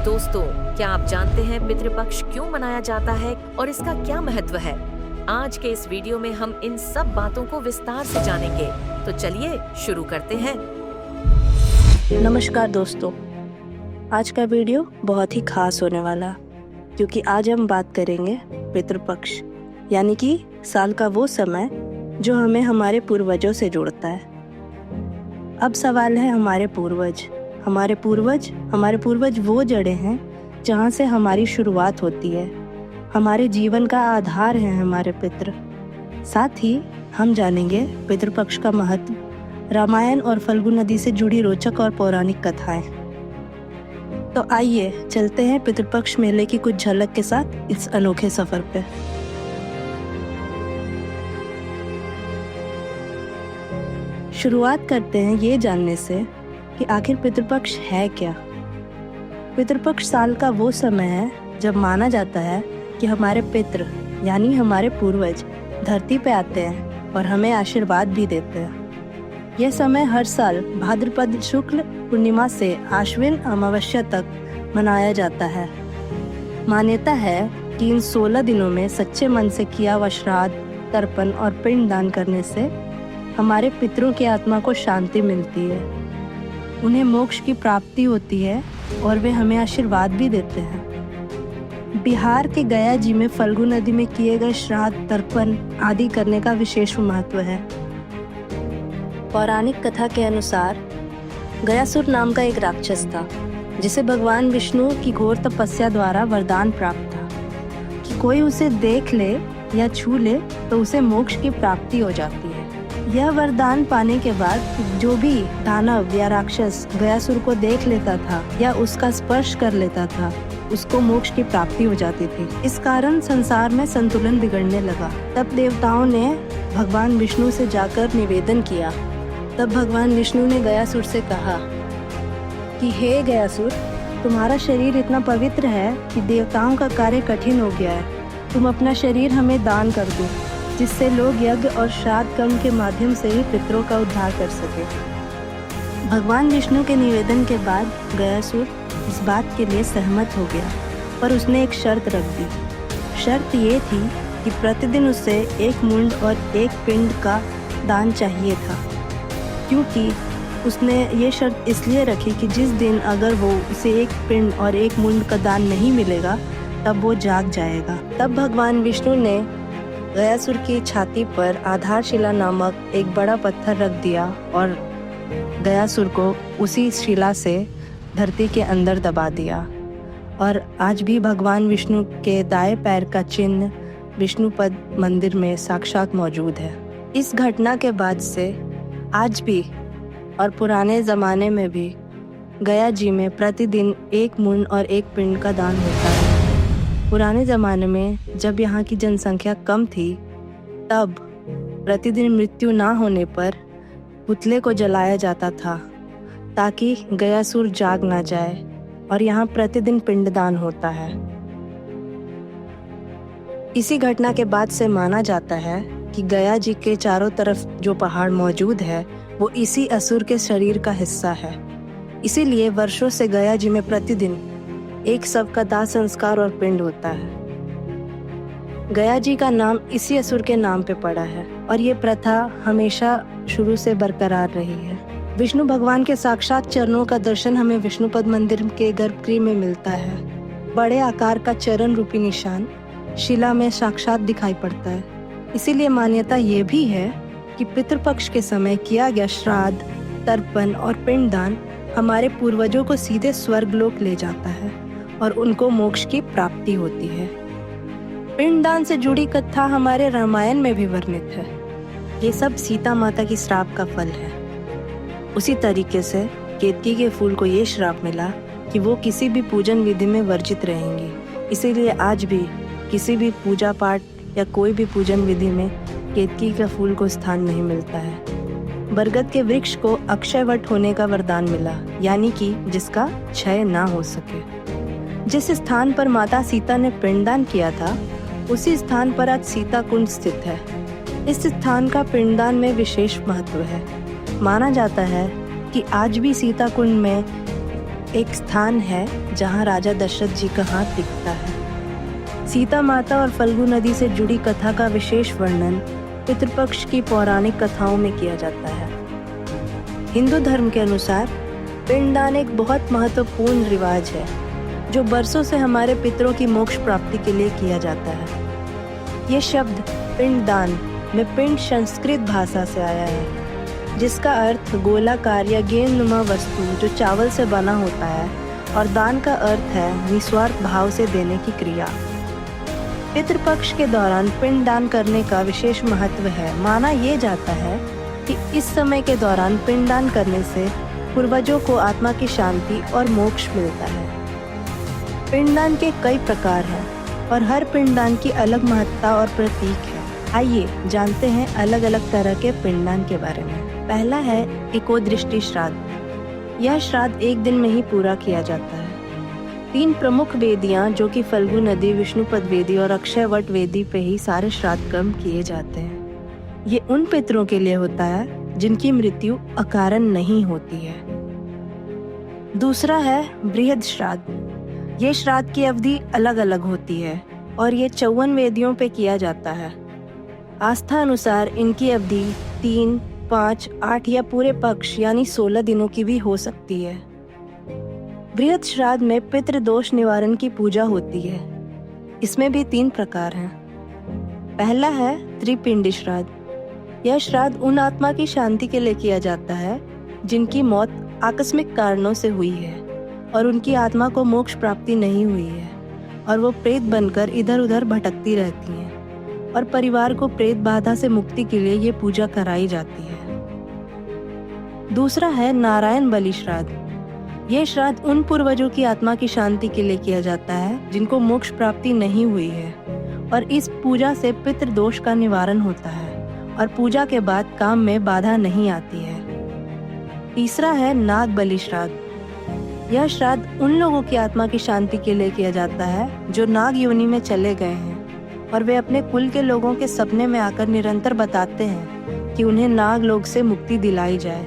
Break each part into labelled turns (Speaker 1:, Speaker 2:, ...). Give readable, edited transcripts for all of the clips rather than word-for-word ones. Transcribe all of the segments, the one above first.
Speaker 1: दोस्तों, क्या आप जानते हैं पितृपक्ष क्यों मनाया जाता है और इसका क्या महत्व है? आज के इस वीडियो में हम इन सब बातों को विस्तार से जानेंगे। तो चलिए शुरू करते हैं।
Speaker 2: नमस्कार दोस्तों, आज का वीडियो बहुत ही खास होने वाला, क्योंकि आज हम बात करेंगे पितृपक्ष, यानी कि साल का वो समय जो हमें हमारे पूर्वजों से जोड़ता है। अब सवाल है हमारे पूर्वज वो जड़ें हैं जहाँ से हमारी शुरुआत होती है। हमारे जीवन का आधार है हमारे पितृ। साथ ही हम जानेंगे पितृपक्ष का महत्व, रामायण और फल्गु नदी से जुड़ी रोचक और पौराणिक कथाएं। तो आइए चलते हैं पितृपक्ष मेले की कुछ झलक के साथ इस अनोखे सफर पे। शुरुआत करते हैं ये जानने से कि आखिर पितृपक्ष है क्या। पितृपक्ष साल का वो समय है जब माना जाता है कि हमारे पितृ यानी हमारे पूर्वज धरती पे आते हैं और हमें आशीर्वाद भी देते हैं। यह समय हर साल भाद्रपद शुक्ल पूर्णिमा से आश्विन अमावस्या तक मनाया जाता है। मान्यता है कि इन 16 दिनों में सच्चे मन से किया हुआ श्राद्ध, तर्पण और पिंड दान करने से हमारे पितरों की आत्मा को शांति मिलती है, उन्हें मोक्ष की प्राप्ति होती है और वे हमें आशीर्वाद भी देते हैं। बिहार के गया जी में फल्गु नदी में किए गए श्राद्ध, तर्पण आदि करने का विशेष महत्व है। पौराणिक कथा के अनुसार गयासुर नाम का एक राक्षस था, जिसे भगवान विष्णु की घोर तपस्या द्वारा वरदान प्राप्त था कि कोई उसे देख ले या छू ले तो उसे मोक्ष की प्राप्ति हो जाती है। यह वरदान पाने के बाद जो भी दानव या राक्षस गयासुर को देख लेता था या उसका स्पर्श कर लेता था, उसको मोक्ष की प्राप्ति हो जाती थी। इस कारण संसार में संतुलन बिगड़ने लगा। तब देवताओं ने भगवान विष्णु से जाकर निवेदन किया। तब भगवान विष्णु ने गयासुर से कहा कि हे गयासुर, तुम्हारा शरीर इतना पवित्र है कि देवताओं का कार्य कठिन हो गया है। तुम अपना शरीर हमें दान कर दो, जिससे लोग यज्ञ और श्राद्ध कर्म के माध्यम से ही पितरों का उद्धार कर सके। भगवान विष्णु के निवेदन के बाद गयासुर इस बात के लिए सहमत हो गया, पर उसने एक शर्त रख दी। शर्त ये थी कि प्रतिदिन उसे 1 मुंड और 1 पिंड का दान चाहिए था, क्योंकि उसने ये शर्त इसलिए रखी कि जिस दिन अगर वो उसे 1 पिंड और 1 मुंड का दान नहीं मिलेगा तब वो जाग जाएगा। तब भगवान विष्णु ने गयासुर की छाती पर आधारशिला नामक एक बड़ा पत्थर रख दिया और गयासुर को उसी शिला से धरती के अंदर दबा दिया। और आज भी भगवान विष्णु के दाएं पैर का चिन्ह विष्णुपद मंदिर में साक्षात मौजूद है। इस घटना के बाद से आज भी और पुराने ज़माने में भी गया जी में प्रतिदिन 1 मुंड और 1 पिंड का दान होता है। पुराने ज़माने में जब यहाँ की जनसंख्या कम थी, तब प्रतिदिन मृत्यु ना होने पर पुतले को जलाया जाता था ताकि गयासुर जाग ना जाए, और यहाँ प्रतिदिन पिंडदान होता है। इसी घटना के बाद से माना जाता है कि गया जी के चारों तरफ जो पहाड़ मौजूद है वो इसी असुर के शरीर का हिस्सा है। इसीलिए वर्षों से गया जी में प्रतिदिन एक शव का दाह संस्कार और पिंड होता है। गया जी का नाम इसी असुर के नाम पे पड़ा है और ये प्रथा हमेशा शुरू से बरकरार रही है। विष्णु भगवान के साक्षात चरणों का दर्शन हमें विष्णुपद मंदिर के गर्भगृह में मिलता है। बड़े आकार का चरण रूपी निशान शिला में साक्षात दिखाई पड़ता है। इसीलिए मान्यता ये भी है कि पितृपक्ष के समय किया गया श्राद्ध, तर्पण और पिंडदान हमारे पूर्वजों को सीधे स्वर्गलोक ले जाता है और उनको मोक्ष की प्राप्ति होती है। पिंडदान से जुड़ी कथा हमारे रामायण में भी वर्णित है। ये सब सीता माता की श्राप का फल है। उसी तरीके से केतकी के फूल को ये श्राप मिला कि वो किसी भी पूजन विधि में वर्जित रहेंगी। इसीलिए आज भी किसी भी पूजा पाठ या कोई भी पूजन विधि में केतकी का फूल को स्थान नहीं मिलता है। बरगद के वृक्ष को अक्षय वट होने का वरदान मिला, यानी कि जिसका क्षय ना हो सके। जिस स्थान पर माता सीता ने पिंडदान किया था, उसी स्थान पर आज सीता कुंड स्थित है। इस स्थान का पिंडदान में विशेष महत्व है। माना जाता है कि आज भी सीता कुंड में एक स्थान है जहाँ राजा दशरथ जी का हाथ दिखता है। सीता माता और फल्गु नदी से जुड़ी कथा का विशेष वर्णन पितृपक्ष की पौराणिक कथाओं में किया जाता है। हिंदू धर्म के अनुसार पिंडदान एक बहुत महत्वपूर्ण रिवाज है जो बरसों से हमारे पितरों की मोक्ष प्राप्ति के लिए किया जाता है। ये शब्द पिंडदान में पिंड संस्कृत भाषा से आया है, जिसका अर्थ गोलाकार या गेंदनुमा वस्तु जो चावल से बना होता है, और दान का अर्थ है निस्वार्थ भाव से देने की क्रिया। पितृपक्ष के दौरान पिंडदान करने का विशेष महत्व है। माना यह जाता है कि इस समय के दौरान पिंडदान करने से पूर्वजों को आत्मा की शांति और मोक्ष मिलता है। पिंडदान के कई प्रकार हैं और हर पिंडदान की अलग महत्ता और प्रतीक है। आइए जानते हैं अलग अलग तरह के पिंडदान के बारे में। पहला है एकोदृष्टि श्राद्ध। यह श्राद्ध एक दिन में ही पूरा किया जाता है। 3 प्रमुख वेदियां जो कि फल्गु नदी, विष्णुपद वेदी और अक्षय वट वेदी पे ही सारे श्राद्ध कर्म किए जाते हैं। ये उन पितरों के लिए होता है जिनकी मृत्यु अकारण नहीं होती है। दूसरा है बृहद श्राद्ध। ये श्राद्ध की अवधि अलग अलग होती है और ये 54 वेदियों पे किया जाता है। आस्था अनुसार इनकी अवधि 3, 5, 8 या पूरे पक्ष यानी 16 दिनों की भी हो सकती है। बृहद श्राद्ध में पितृ दोष निवारण की पूजा होती है। इसमें भी 3 प्रकार हैं। पहला है त्रिपिंडी श्राद्ध। यह श्राद्ध उन आत्मा की शांति के लिए किया जाता है जिनकी मौत आकस्मिक कारणों से हुई है और उनकी आत्मा को मोक्ष प्राप्ति नहीं हुई है और वो प्रेत बनकर इधर उधर भटकती रहती हैं, और परिवार को प्रेत बाधा से मुक्ति के लिए ये पूजा कराई जाती है। दूसरा है नारायण बलि श्राद्ध। ये श्राद्ध उन पूर्वजों की आत्मा की शांति के लिए किया जाता है जिनको मोक्ष प्राप्ति नहीं हुई है, और इस पूजा से पितृ दोष का निवारण होता है और पूजा के बाद काम में बाधा नहीं आती है। तीसरा है नाग बलि श्राद्ध। यह श्राद्ध उन लोगों की आत्मा की शांति के लिए किया जाता है जो नाग योनि में चले गए हैं और वे अपने कुल के लोगों के सपने में आकर निरंतर बताते हैं कि उन्हें नाग लोक से मुक्ति दिलाई जाए।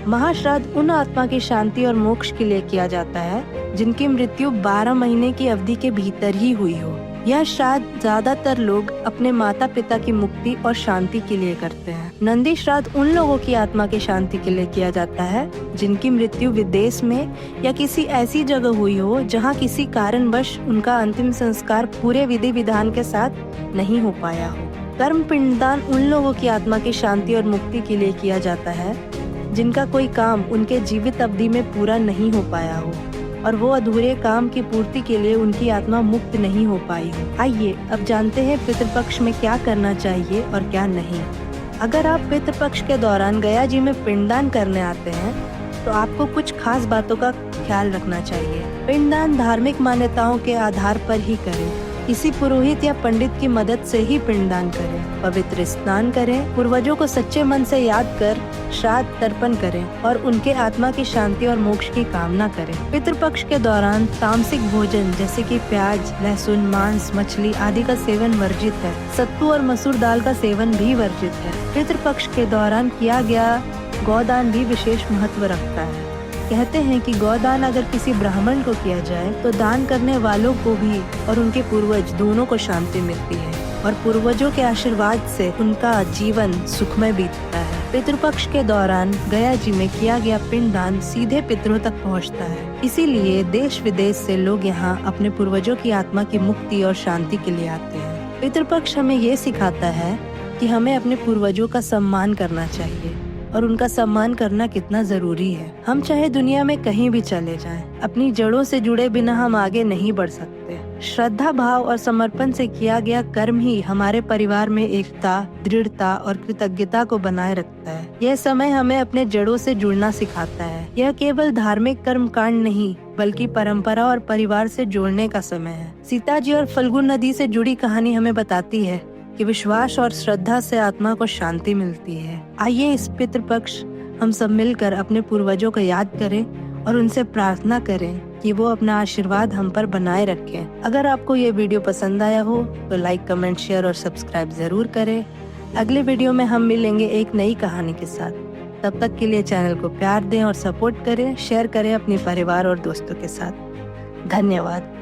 Speaker 2: महाश्राद्ध उन आत्मा की शांति और मोक्ष के लिए किया जाता है जिनकी मृत्यु 12 महीने की अवधि के भीतर ही हुई हो। यह श्राद्ध ज्यादातर लोग अपने माता पिता की मुक्ति और शांति के लिए करते हैं। नंदी श्राद्ध उन लोगों की आत्मा की शांति के लिए किया जाता है जिनकी मृत्यु विदेश में या किसी ऐसी जगह हुई हो जहां किसी कारणवश उनका अंतिम संस्कार पूरे विधि विधान के साथ नहीं हो पाया हो। कर्म पिंडदान उन लोगों की आत्मा की शांति और मुक्ति के लिए किया जाता है जिनका कोई काम उनके जीवित अवधि में पूरा नहीं हो पाया हो और वो अधूरे काम की पूर्ति के लिए उनकी आत्मा मुक्त नहीं हो पाई हो। आइए अब जानते हैं पितृपक्ष में क्या करना चाहिए और क्या नहीं। अगर आप पितृपक्ष के दौरान गया जी में पिंडदान करने आते हैं तो आपको कुछ खास बातों का ख्याल रखना चाहिए। पिंडदान धार्मिक मान्यताओं के आधार पर ही करें। किसी पुरोहित या पंडित की मदद से ही पिंडदान करें। पवित्र स्नान करें। पूर्वजों को सच्चे मन से याद कर श्राद्ध तर्पण करें और उनके आत्मा की शांति और मोक्ष की कामना करें। पितृपक्ष के दौरान तामसिक भोजन जैसे कि प्याज, लहसुन, मांस, मछली आदि का सेवन वर्जित है। सत्तू और मसूर दाल का सेवन भी वर्जित है। पितृपक्ष के दौरान किया गया गौदान भी विशेष महत्व रखता है। कहते हैं कि गौदान अगर किसी ब्राह्मण को किया जाए तो दान करने वालों को भी और उनके पूर्वज दोनों को शांति मिलती है और पूर्वजों के आशीर्वाद से उनका जीवन सुखमय बीतता है। पितृपक्ष के दौरान गया जी में किया गया पिंडदान सीधे पितरों तक पहुंचता है। इसीलिए देश विदेश से लोग यहाँ अपने पूर्वजों की आत्मा की मुक्ति और शांति के लिए आते हैं। पितृपक्ष हमें ये सिखाता है कि हमें अपने पूर्वजों का सम्मान करना चाहिए और उनका सम्मान करना कितना जरूरी है। हम चाहे दुनिया में कहीं भी चले जाएं, अपनी जड़ों से जुड़े बिना हम आगे नहीं बढ़ सकते। श्रद्धा भाव और समर्पण से किया गया कर्म ही हमारे परिवार में एकता, दृढ़ता और कृतज्ञता को बनाए रखता है। यह समय हमें अपने जड़ों से जुड़ना सिखाता है। यह केवल धार्मिक कर्म कांड नहीं बल्कि परंपरा और परिवार से जोड़ने का समय है। सीता जी और फल्गु नदी से जुड़ी कहानी हमें बताती है कि विश्वास और श्रद्धा से आत्मा को शांति मिलती है। आइए इस पितृपक्ष हम सब मिलकर अपने पूर्वजों को याद करें और उनसे प्रार्थना करें कि वो अपना आशीर्वाद हम पर बनाए रखें। अगर आपको ये वीडियो पसंद आया हो तो लाइक, कमेंट, शेयर और सब्सक्राइब जरूर करें। अगले वीडियो में हम मिलेंगे एक नई कहानी के साथ। तब तक के लिए चैनल को प्यार दें और सपोर्ट करें, शेयर करें अपने परिवार और दोस्तों के साथ। धन्यवाद।